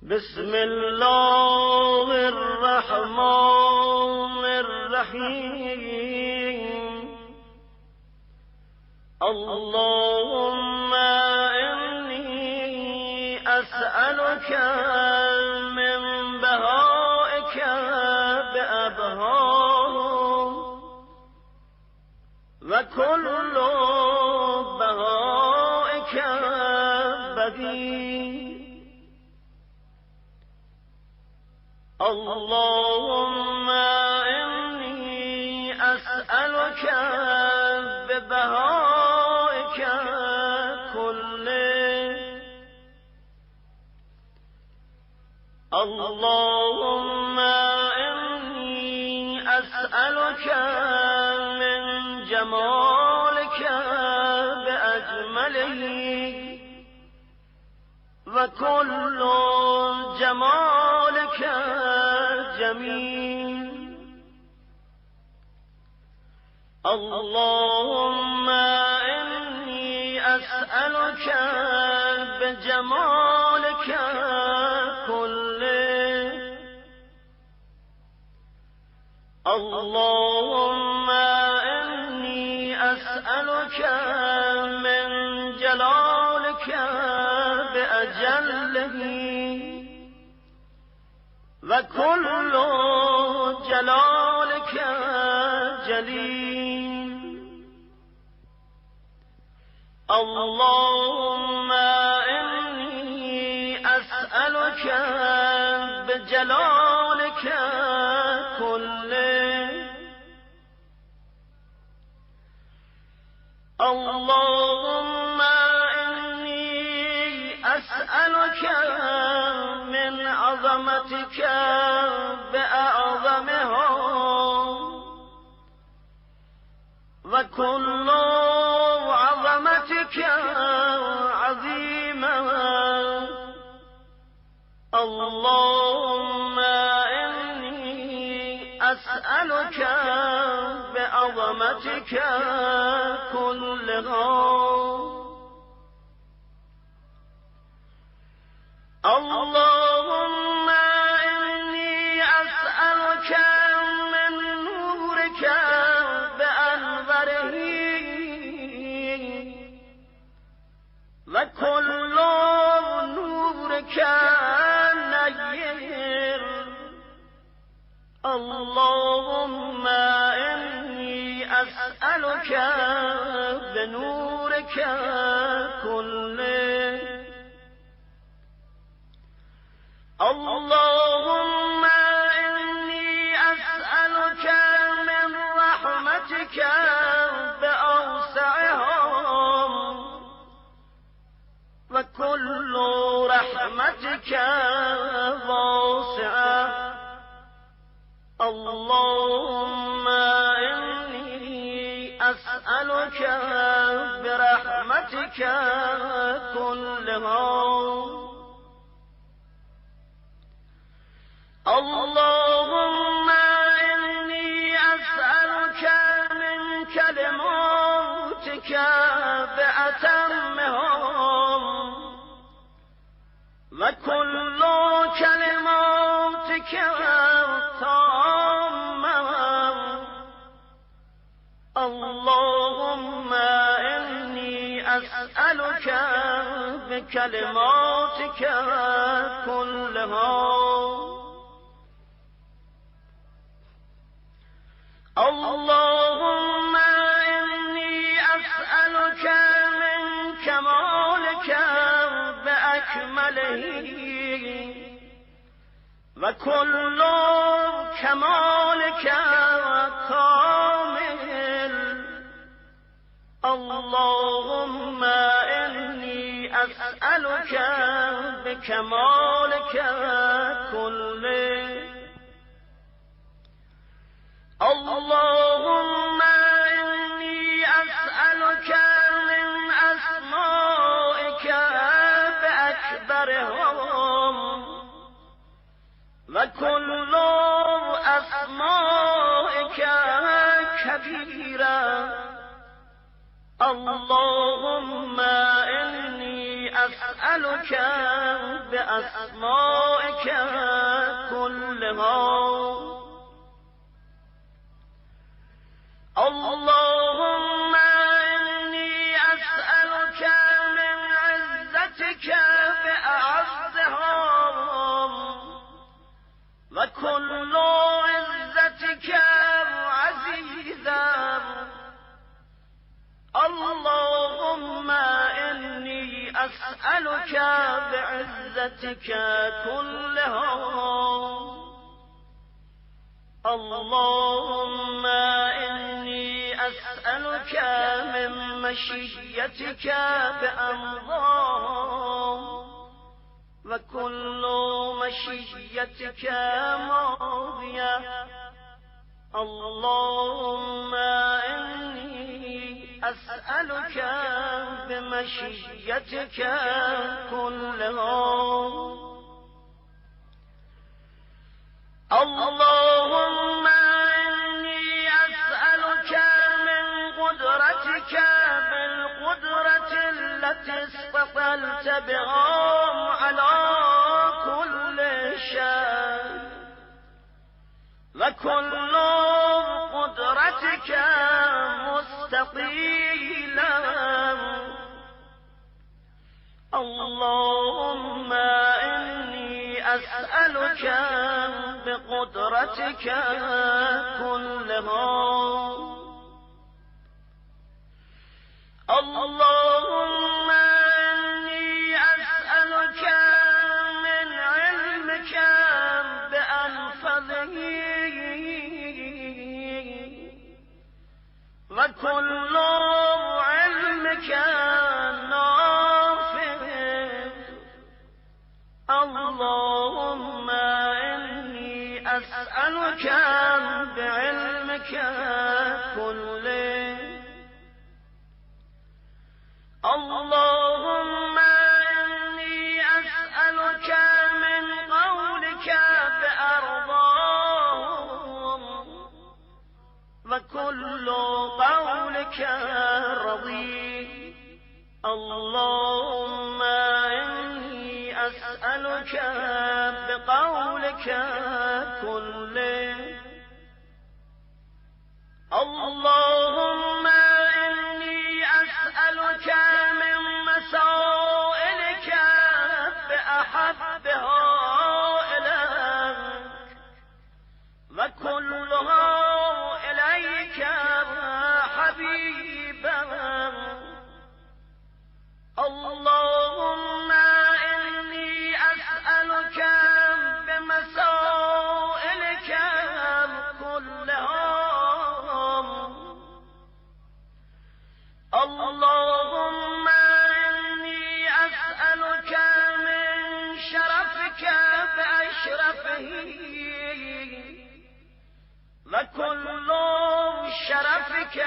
بسم الله الرحمن الرحیم. اللهم انی اسألك من بهائك بأبهاهم و کل بهائك بدی. اللهم إني أسألك ببهائك كله. اللهم إني أسألك من جمالك بأجمله وكل جمالك جميل. اللهم إني أسألك بجمالك كله. اللهم إني أسألك من جلالك بأجله وكل جلالك جليل. اللهم إني أسألك بجلالك كله. اللهم إني أسألك من عظمتك بأعظمها وكل عظمتك عظيمة. اللهم إني أسألك بعظمتك كلها. اللهم إني أسألك من نورك بأنوره وكل نورك نير. اللهم إني أسألك بنورك كله. اللهم إني أسألك من رحمتك بأوسعها وكل رحمتك واسعة. اللهم إني أسألك برحمتك كلها. اللهم إني أسألك من كلماتك بأتمها وكل كلماتك تامة. اللهم إني أسألك بكلماتك كلها. اللهم إني أسألك من كمالك بأكمله وكل كمالك كامل. اللهم إني أسألك بكمالك كله. اللهم إني أسألك من أسمائك بأكبرهم وكل أسمائك كبيرة. اللهم إني أسألك بأسمائك كلها اللهم إني أسألك من عزتك بأعزها وكل عزتك عزيزا اللهم إني أسألك بعزتك كلها اللهم إني أسألك من مشيتك بأمضاه وكل مشيتك ماضية اللهم إني أسألك بمشيتك كلها اللهم إني أسألك من قدرتك بالقدرة التي استطلت بها على كل شيء وكل قدرتك مستقيلا اللهم إني أسألك بقدرتك كلها اللهم إني أسألك من علمك بأنفذه وكل علمك نافذ اللهم إني أسألك بعلمك كله اللهم إني أسألك من قولك بأرضاهم وكل قولك رضي اللهم إني أسألك بقولك كله اللهم إني أسألك من مسائلك بأحبها إليك وكلها إليك حبيبا اللهم إني أسألك بمسائلك كلها اللهم إني أسألك من شرفك بأشرفه وكل شرفك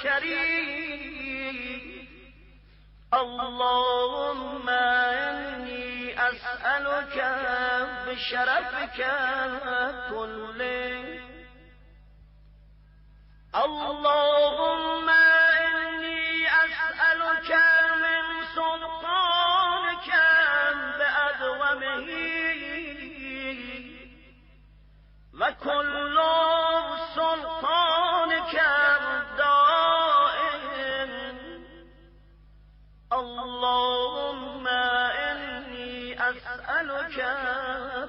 شريف اللهم إني أسألك بشرفك كله اللهم إني أسألك من سلطانك بأدومه وكل سلطانك دائم اللهم إني أسألك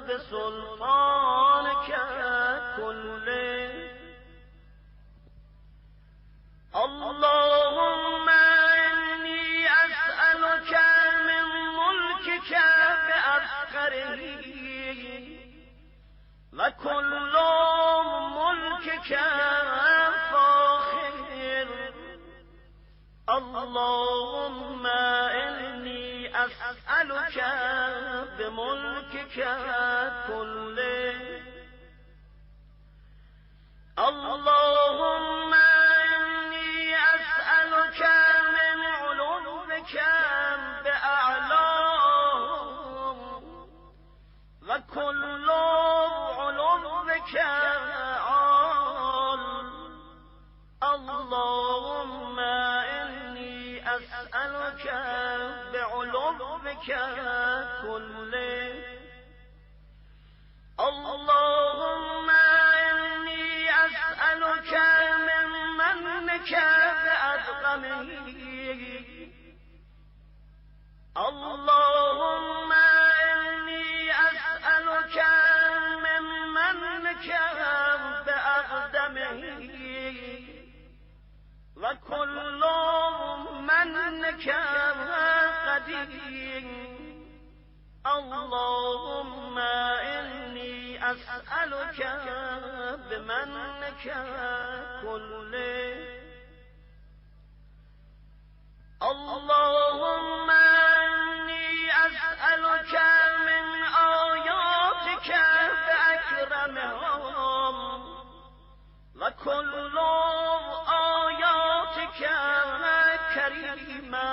بسلطانك كله اللهم إني أسألك من ملكك بأفخره وكل ملكك فاخر اللهم إني أسألك بملكك كله اللهم إني أسألك من علومك بأعلاه وكل علومك عال اللهم إني أسألك بعلومك بك كله اللهم إني أسألك من منك بأدغمه اللهم إني أسألك من منك بأقدمه وكل منك قدير اللهم إني أسألك بمنك كله اللهم إني أسألك من آياتك بأكرمهم وكل آياتك كريما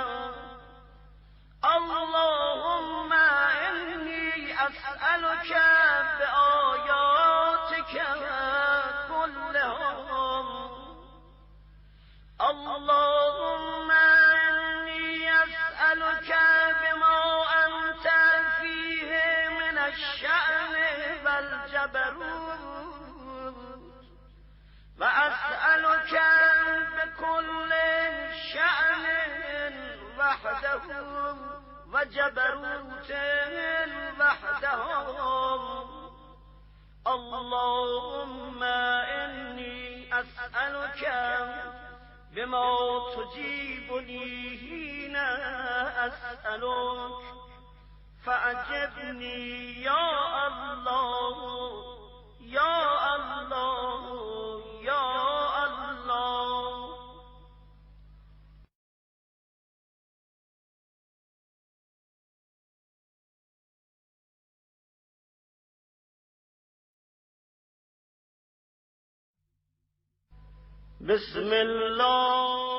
اللهم إني أسألك بآياتك كلهم اللهم إني أسألك بما أنت فيه من الشأن والجبروت وأسألك بكل شأن وحده وجبروت وحدهم اللهم إني أسألك بما تجيبني حين أسألك فأجبني يا الله يا الله يا الله. بسم الله